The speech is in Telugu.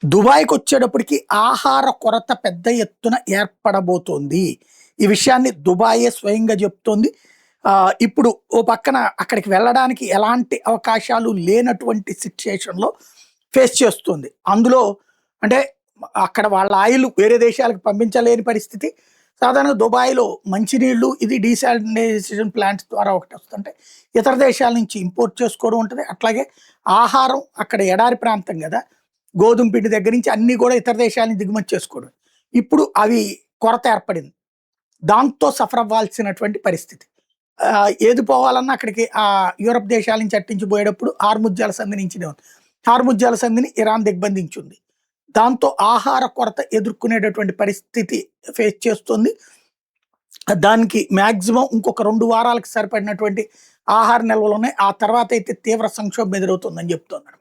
దుబాయ్‌కి వచ్చేటప్పటికి ఆహార కొరత పెద్ద ఎత్తున ఏర్పడబోతోంది. ఈ విషయాన్ని దుబాయే స్వయంగా చెప్తోంది. ఇప్పుడు ఓ పక్కన అక్కడికి వెళ్ళడానికి ఎలాంటి అవకాశాలు లేనటువంటి సిట్యుయేషన్‌లో ఫేస్ చేస్తుంది. అందులో అంటే అక్కడ వాళ్ళ ఆయిల్ వేరే దేశాలకు పంపించలేని పరిస్థితి. సాధారణంగా దుబాయ్‌లో మంచినీళ్ళు ఇది డీశాలినైజేషన్ ప్లాంట్స్ ద్వారా ఒకటొస్తుంటాయి. ఇతర దేశాల నుంచి ఇంపోర్ట్ చేసుకోవడం ఉంటది. అట్లాగే ఆహారం అక్కడ ఎడారి ప్రాంతం గదా! గోధుమ పిండి దగ్గర నుంచి అన్నీ గూడా ఇతర దేశాల నుంచి దిగుమతి చేసుకోవడమే. ఇప్పుడు అవి కొరత ఏర్పడింది. దాంతో సఫర్ అవ్వాల్సినటువంటి పరిస్థితి. ఏది పోవాలన్నా అక్కడికి యూరప్ దేశాల నుంచి అట్నుంచి పోయేటప్పుడు హార్ముజ్ జలసంధి నుంచినే ఉంది. హార్ముజ్ జలసంధిని ఇరాన్ దిగ్బంధించుంది. దాంతో ఆహార కొరత ఎదుర్కొనేటటువంటి పరిస్థితి ఫేస్ చేస్తుంది. దానికి మాక్సిమం ఇంకొక 2 వారాలకు సరిపడినటువంటి ఆహార నిల్వలున్నాయి. ఆ తర్వాతయితే తీవ్ర సంక్షోభం ఎదురవుతుందని చెప్తోందనమాట.